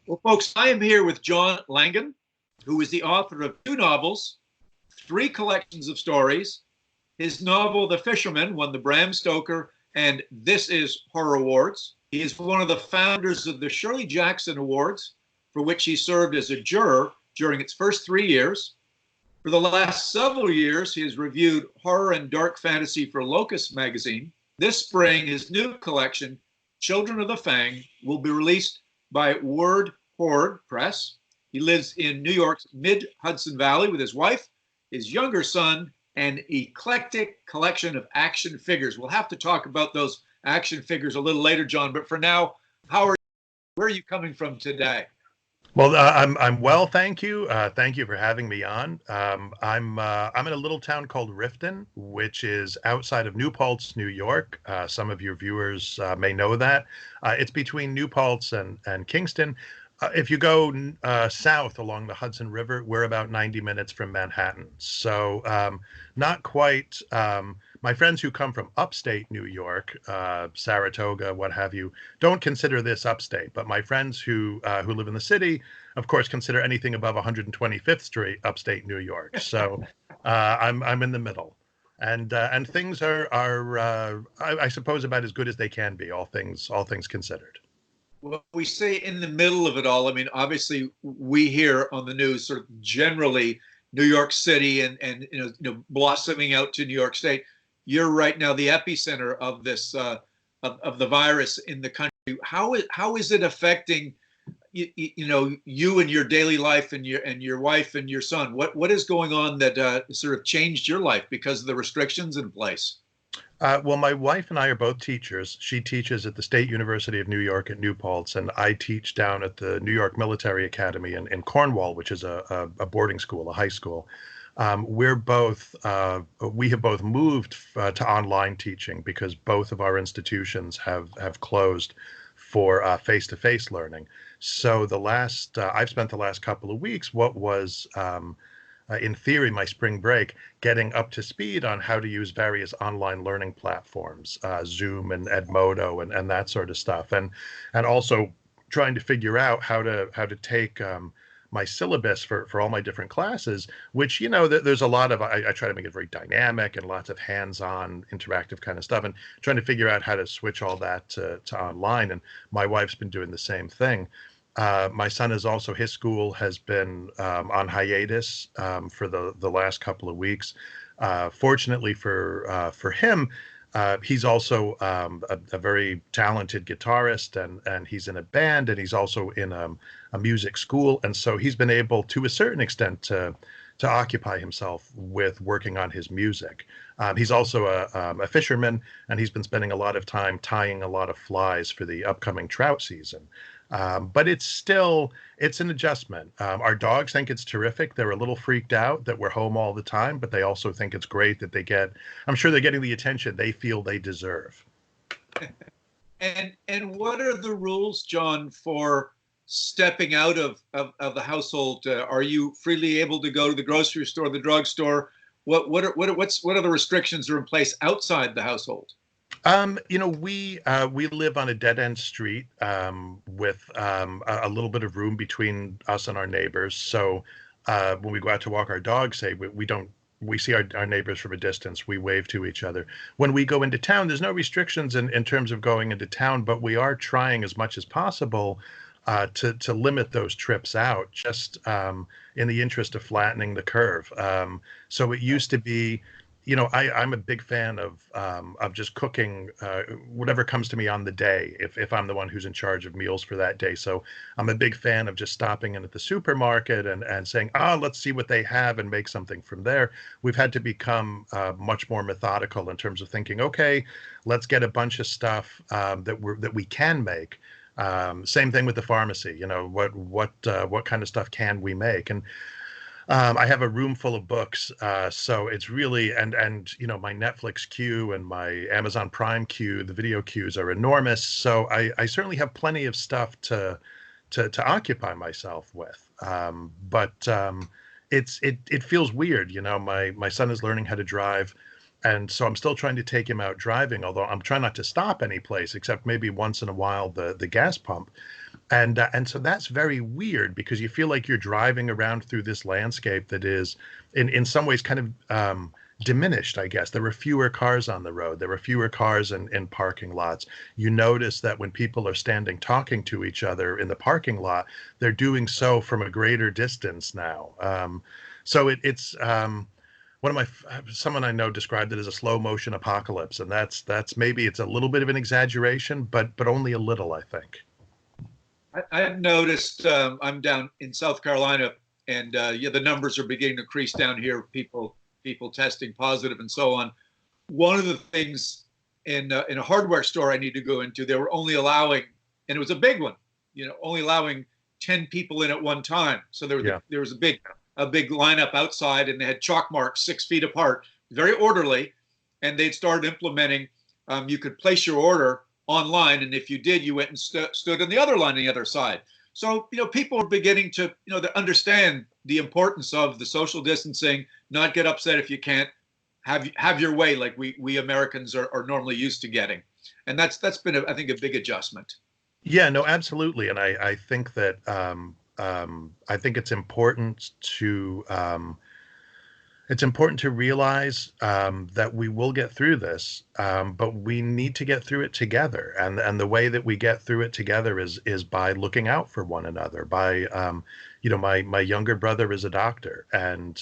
Well, folks, I am here with John Langan, who is the author of two novels, three collections of stories. His novel, The Fisherman, won the Bram Stoker and This Is Horror Awards. He is one of the founders of the Shirley Jackson Awards, for which he served as a juror during its first 3 years. For the last several years, he has reviewed horror and dark fantasy for Locus magazine. This spring, his new collection, Children of the Fang, will be released by Word Horde Press. He lives in New York's mid-Hudson Valley with his wife, his younger son, and eclectic collection of action figures. We'll have to talk about those action figures a little later, John, but for now, where are you coming from today? Well, I'm well, thank you. Thank you for having me on. I'm in a little town called Riften, which is outside of New Paltz, New York. Some of your viewers may know that. It's between New Paltz and Kingston. If you go south along the Hudson River, we're about 90 minutes from Manhattan. So not quite. My friends who come from upstate New York, Saratoga, what have you, don't consider this upstate. But my friends who live in the city, of course, consider anything above 125th Street upstate New York. So I'm in the middle, and things are I suppose about as good as they can be, all things considered. Well, we say in the middle of it all. I mean, obviously, we hear on the news sort of generally New York City and blossoming out to New York State. You're right now the epicenter of this of the virus in the country. How is it affecting you and your daily life and your wife and your son? What is going on that sort of changed your life because of the restrictions in place? Well, my wife and I are both teachers. She teaches at the State University of New York at New Paltz, and I teach down at the New York Military Academy in Cornwall, which is a boarding school, a high school. We have both moved to online teaching because both of our institutions have closed for face-to-face learning. So I've spent the last couple of weeks, what was in theory, my spring break, getting up to speed on how to use various online learning platforms, Zoom and Edmodo and that sort of stuff, and also trying to figure out how to take my syllabus for all my different classes, which there's a lot of. I try to make it very dynamic and lots of hands-on, interactive kind of stuff, and trying to figure out how to switch all that to online. And my wife's been doing the same thing. My son is also, his school has been on hiatus for the last couple of weeks. Fortunately for him, he's also a very talented guitarist, and he's in a band, and he's also in a music school. And so he's been able, to a certain extent, to occupy himself with working on his music. He's also a fisherman, and he's been spending a lot of time tying a lot of flies for the upcoming trout season. But it's an adjustment. Our dogs think it's terrific. They're a little freaked out that we're home all the time, but they also think it's great that I'm sure they're getting the attention they feel they deserve. And what are the rules, John, for stepping out of the household? Are you freely able to go to the grocery store, the drugstore? What are the restrictions that are in place outside the household? We live on a dead-end street with a little bit of room between us and our neighbors. So when we go out to walk our dogs, say we see our neighbors from a distance. We wave to each other. When we go into town, there's no restrictions in terms of going into town, but we are trying as much as possible to limit those trips out, just in the interest of flattening the curve. So it used to be. I'm a big fan of just cooking whatever comes to me on the day, if I'm the one who's in charge of meals for that day. So I'm a big fan of just stopping in at the supermarket and saying, let's see what they have and make something from there. We've had to become much more methodical in terms of thinking, okay, let's get a bunch of stuff that we can make. Same thing with the pharmacy. What kind of stuff can we make? And I have a room full of books, so it's really and my Netflix queue and my Amazon Prime queue, the video queues are enormous. So I certainly have plenty of stuff to occupy myself with. But it feels weird, My son is learning how to drive, and so I'm still trying to take him out driving. Although I'm trying not to stop any place except maybe once in a while the gas pump. And so that's very weird because you feel like you're driving around through this landscape that is in some ways kind of diminished, I guess. There were fewer cars on the road. There were fewer cars in parking lots. You notice that when people are standing talking to each other in the parking lot, they're doing so from a greater distance now. So it's someone I know described it as a slow motion apocalypse, and that's maybe it's a little bit of an exaggeration, but only a little, I think. I've noticed I'm down in South Carolina, and yeah, the numbers are beginning to increase down here. People testing positive and so on. One of the things in a hardware store I need to go into, they were only allowing, and it was a big one, only allowing 10 people in at one time. So there was a big lineup outside, and they had chalk marks 6 feet apart, very orderly, and they'd started implementing. You could place your order online, and if you did, you went and stood on the other line on the other side. So people are beginning to to understand the importance of the social distancing. Not get upset if you can't have your way like we Americans are normally used to getting, and that's been I think a big adjustment. Yeah, no, absolutely, and I think that I think it's important to realize that we will get through this, but we need to get through it together. And the way that we get through it together is by looking out for one another. By my younger brother is a doctor, and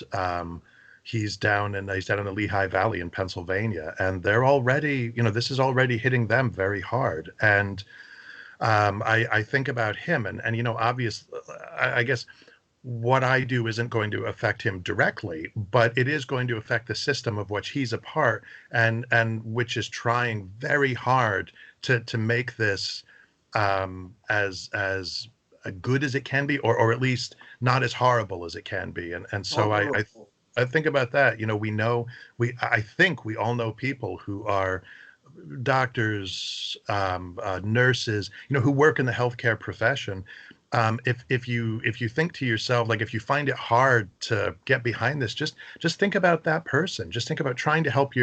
he's down in the Lehigh Valley in Pennsylvania, and they're already this is already hitting them very hard. And I think about him, and obviously, I guess what I do isn't going to affect him directly, but it is going to affect the system of which he's a part, and which is trying very hard to make this as good as it can be, or at least not as horrible as it can be. And so I think about that. I think we all know people who are doctors, nurses, who work in the healthcare profession. If you think to yourself, like, if you find it hard to get behind this, just think about that person. Just think about trying to help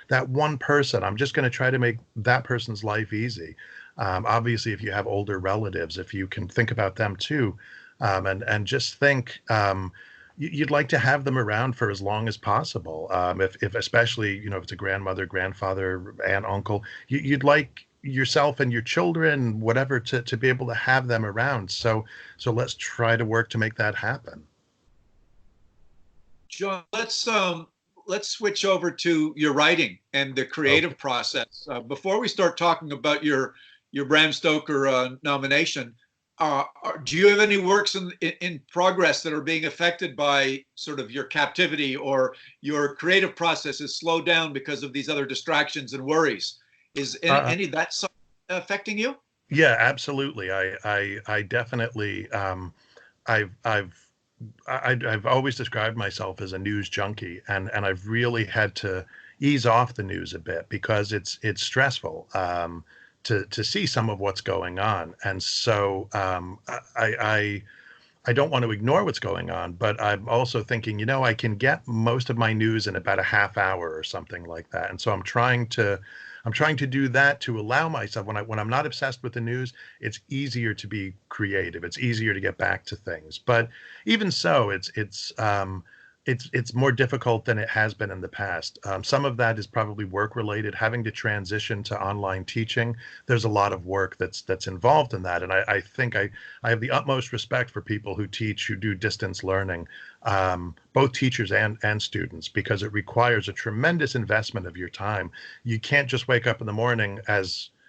that one person. I'm just going to try to make that person's life easy. Obviously, if you have older relatives, if you can think about them too, and just think, you'd like to have them around for as long as possible. If especially, if it's a grandmother, grandfather, aunt, uncle, you'd like yourself and your children, whatever, to be able to have them around. So let's try to work to make that happen. John, let's switch over to your writing and the creative process. Before we start talking about your Bram Stoker nomination, do you have any works in progress that are being affected by sort of your captivity, or your creative process is slowed down because of these other distractions and worries? Is any of that affecting you? Yeah, absolutely. I definitely, I've always described myself as a news junkie, and I've really had to ease off the news a bit because it's stressful to see some of what's going on. And so I don't want to ignore what's going on, but I'm also thinking, I can get most of my news in about a half hour or something like that. And so I'm trying to do that to allow myself, when I'm not obsessed with the news, it's easier to be creative. It's easier to get back to things. But even so, it's more difficult than it has been in the past. Some of that is probably work related, having to transition to online teaching. There's a lot of work that's involved in that. And I think I have the utmost respect for people who do distance learning, both teachers and students, because it requires a tremendous investment of your time. You can't just wake up in the morning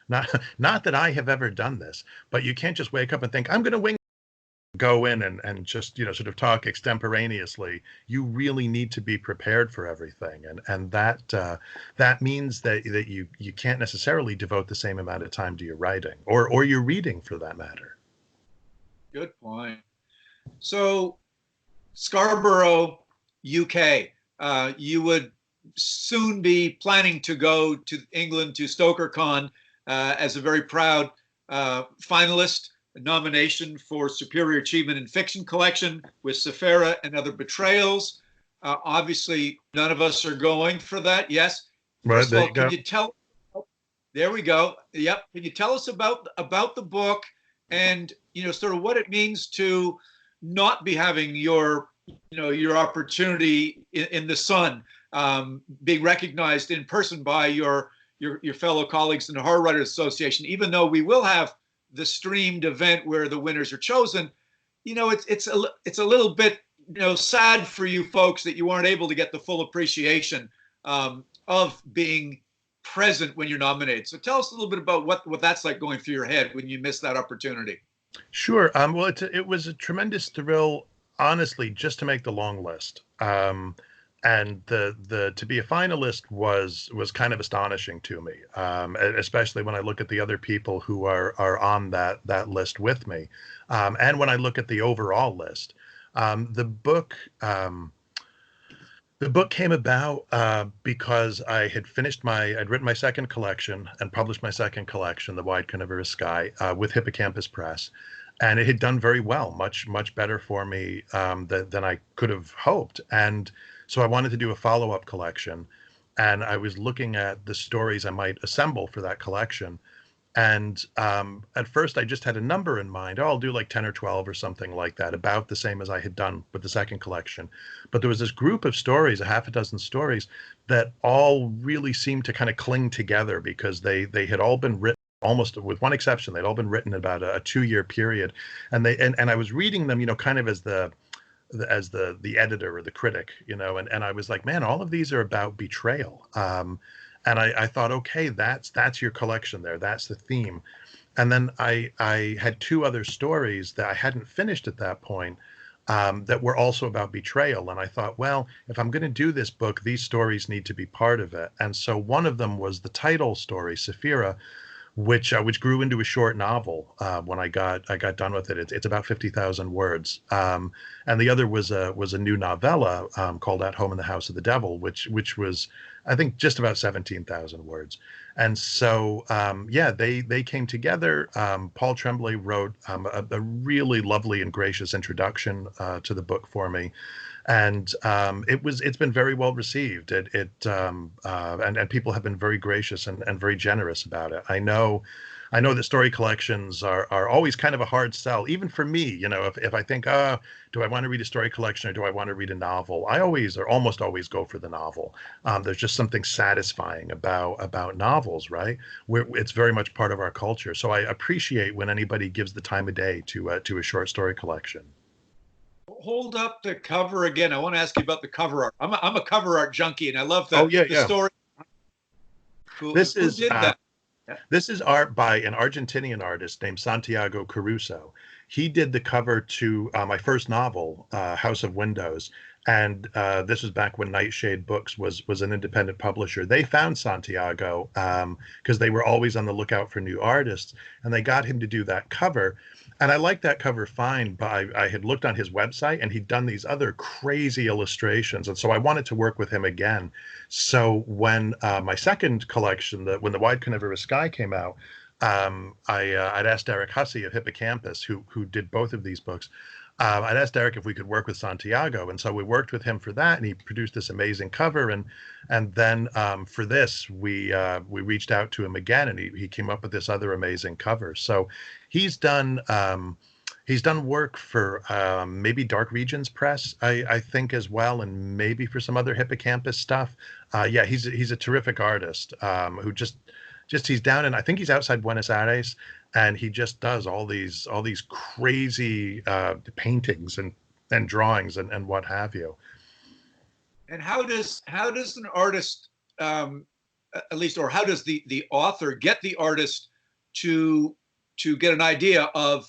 not that I have ever done this, but you can't just wake up and think, I'm going to go in and just sort of talk extemporaneously. You really need to be prepared for everything, and that means that you can't necessarily devote the same amount of time to your writing or your reading, for that matter. Good point. So Scarborough, UK, you would soon be planning to go to England to StokerCon as a very proud finalist. A nomination for Superior Achievement in Fiction Collection with Sefira and Other Betrayals. Obviously, none of us are going for that. Yes. Right, First of all, can you tell? There we go. Yep. Can you tell us about the book and sort of what it means to not be having your your opportunity in the sun, being recognized in person by your fellow colleagues in the Horror Writers Association. Even though we will have the streamed event where the winners are chosen, it's a little bit sad for you folks that you aren't able to get the full appreciation of being present when you're nominated. So tell us a little bit about what that's like going through your head when you miss that opportunity. Sure. Well, it was a tremendous thrill, honestly, just to make the long list. And the to be a finalist was kind of astonishing to me, especially when I look at the other people who are on that list with me, and when I look at the overall list. The book. The book came about because I'd written my second collection and published my second collection, The Wide Carnivorous Sky, with Hippocampus Press. And it had done very well, much better for me than I could have hoped. And so I wanted to do a follow-up collection. And I was looking at the stories I might assemble for that collection. And at first, I just had a number in mind. Oh, I'll do like 10 or 12 or something like that, about the same as I had done with the second collection. But there was this group of stories, a half a dozen stories, that all really seemed to kind of cling together because they had all been written, almost with one exception, they'd all been written about a 2-year period. And I was reading them, kind of as the editor or the critic, and I was like, man, all of these are about betrayal. And I thought, okay, that's your collection there. That's the theme. And then I had 2 other stories that I hadn't finished at that point that were also about betrayal. And I thought, well, if I'm going to do this book, these stories need to be part of it. And so one of them was the title story, Sefira, which grew into a short novel when I got done with it. It's about 50,000 words. And the other was a new novella called At Home in the House of the Devil, which was, I think, just about 17,000 words. And so, they came together. Paul Tremblay wrote a really lovely and gracious introduction to the book for me. And it's been very well received. And people have been very gracious and very generous about it. I know that story collections are always kind of a hard sell, even for me. If I think, do I want to read a story collection or do I want to read a novel? I always or almost always go for the novel. There's just something satisfying about novels, right? It's very much part of our culture. So I appreciate when anybody gives the time of day to a short story collection. Hold up the cover again. I want to ask you about the cover art. I'm a cover art junkie, and I love the story. This Who did that? This is art by an Argentinian artist named Santiago Caruso. He did the cover to my first novel, House of Windows. And this was back when Nightshade Books was an independent publisher. They found Santiago because they were always on the lookout for new artists, and they got him to do that cover. And I liked that cover fine, but I had looked on his website and he'd done these other crazy illustrations. And so I wanted to work with him again. So when my second collection, when The Wide Carnivorous Sky came out, I'd asked Derek Hussey of Hippocampus, who did both of these books. I'd asked Derek if we could work with Santiago, and so we worked with him for that, and he produced this amazing cover. And then for this, we reached out to him again, and he came up with this other amazing cover. So he's done work for maybe Dark Regions Press, I think, as well, and maybe for some other Hippocampus stuff. He's a terrific artist who just he's down in, I think he's outside Buenos Aires, and he just does all these crazy paintings and drawings and what have you. And how does an artist, at least, or how does the author get the artist to get an idea of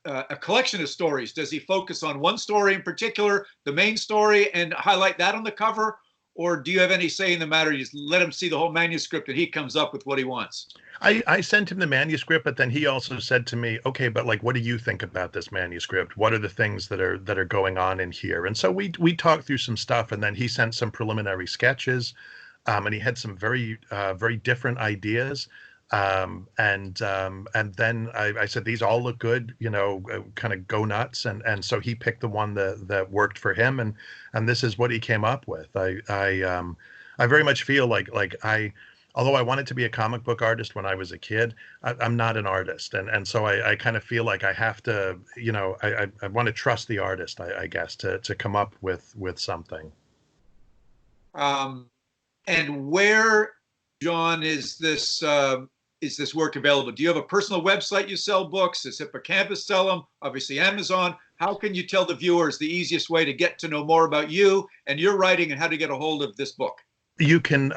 a collection of stories? Does he focus on one story in particular, the main story, and highlight that on the cover? Or do you have any say in the matter? You just let him see the whole manuscript and he comes up with what he wants? I sent him the manuscript, but then he also said to me, okay, but like, what do you think about this manuscript? What are the things that are going on in here? And so we talked through some stuff, and then he sent some preliminary sketches, and he had some very different ideas. And then I said, these all look good, kind of go nuts. And so he picked the one that worked for him. And this is what he came up with. I very much feel like although I wanted to be a comic book artist when I was a kid, I'm not an artist. And so I kind of feel like I have to, I want to trust the artist, I guess, to come up with something. Um, and where, John, is this work available? Do you have a personal website you sell books? Does Hippocampus sell them? Obviously, Amazon. How can you tell the viewers the easiest way to get to know more about you and your writing and how to get a hold of this book? You can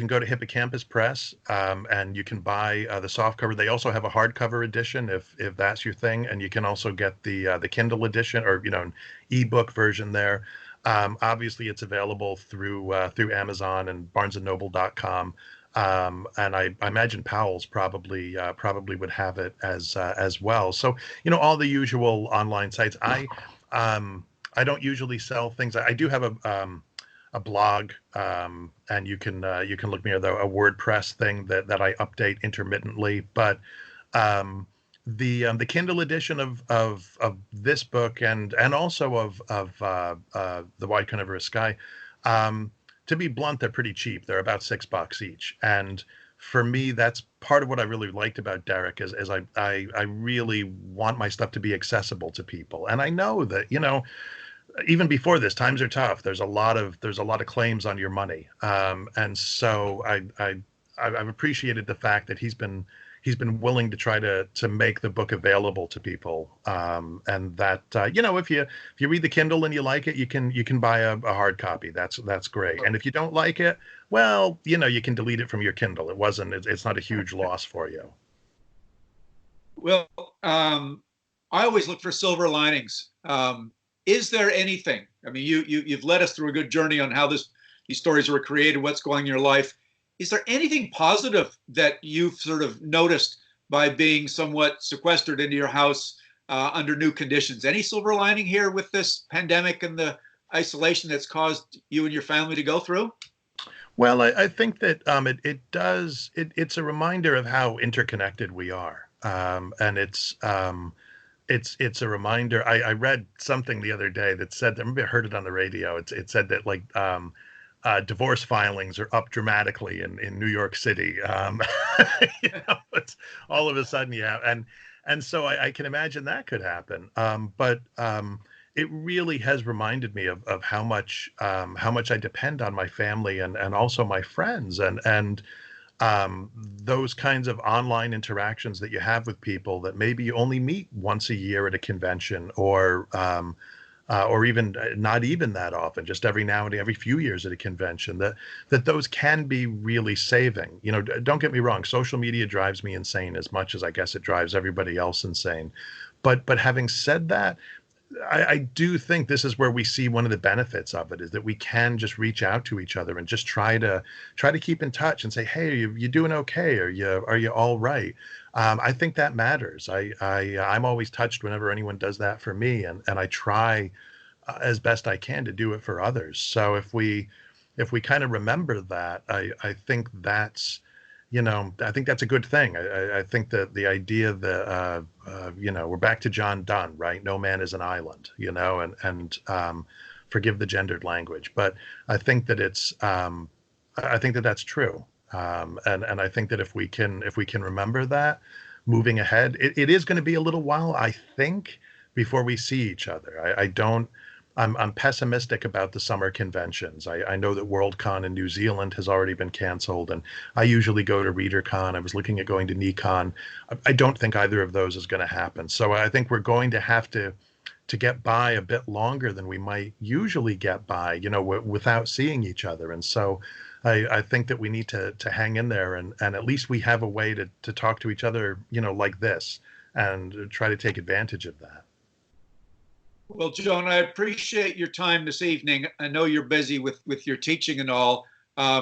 go to Hippocampus Press, and you can buy the softcover. They also have a hardcover edition if that's your thing, and you can also get the Kindle edition, or an ebook version there. Obviously, it's available through Amazon and BarnesandNoble.com. And I imagine Powell's probably would have it as well. So all the usual online sites. I don't usually sell things. I do have a blog, and you can look me at a WordPress thing that I update intermittently. But the Kindle edition of this book and also of The Wide Carnivorous Sky, to be blunt, they're pretty cheap. They're about $6 each. And for me, that's part of what I really liked about Derek is I really want my stuff to be accessible to people. And I know that, even before this, times are tough. There's a lot of claims on your money. And so I've appreciated the fact that he's been willing to try to make the book available to people, and that if you read the Kindle and you like it, you can buy a hard copy. That's great. And if you don't like it, well, you can delete it from your Kindle. It's not a huge loss for you. Well, I always look for silver linings. Is there anything? I mean, you've led us through a good journey on how these stories were created, what's going on in your life. Is there anything positive that you've sort of noticed by being somewhat sequestered into your house under new conditions? Any silver lining here with this pandemic and the isolation that's caused you and your family to go through? Well, I think that it's a reminder of how interconnected we are, and it's a reminder. I read something the other day that said, maybe I heard it on the radio. It said that divorce filings are up dramatically in New York City. It's all of a sudden, and so I can imagine that could happen. But it really has reminded me of how much I depend on my family and also my friends and those kinds of online interactions that you have with people that maybe you only meet once a year at a convention or even not even that often, just every now and then, every few years at a convention, that those can be really saving. Don't get me wrong, social media drives me insane as much as I guess it drives everybody else insane. But having said that, I do think this is where we see one of the benefits of it, is that we can just reach out to each other and just try to keep in touch and say, hey, are you doing okay? Are you all right? I think that matters. I'm always touched whenever anyone does that for me, and I try as best I can to do it for others. So if we kind of remember that, I think that's a good thing. I think that the idea that we're back to John Donne, right? No man is an island, and forgive the gendered language, but I think that I think that that's true. And I think that if we can remember that moving ahead, it is going to be a little while, I think, before we see each other. I'm pessimistic about the summer conventions. I know that Worldcon in New Zealand has already been canceled, and I usually go to ReaderCon. I was looking at going to NeCon. I don't think either of those is going to happen. So I think we're going to have to get by a bit longer than we might usually get by, without seeing each other. And so I think that we need to hang in there, and at least we have a way to talk to each other, like this, and try to take advantage of that. Well, John, I appreciate your time this evening. I know you're busy with your teaching and all.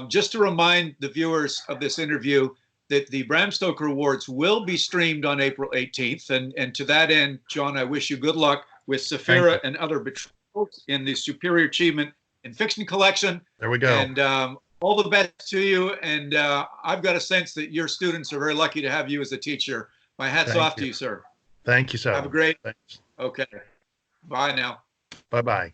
Just to remind the viewers of this interview that the Bram Stoker Awards will be streamed on April 18th. And to that end, John, I wish you good luck with Sefira and Other Betrayals in the Superior Achievement in Fiction Collection. There we go. And all the best to you. And I've got a sense that your students are very lucky to have you as a teacher. My hat's off to you, sir. Thank you, sir. Have a great. Thanks. Okay. Bye now. Bye-bye.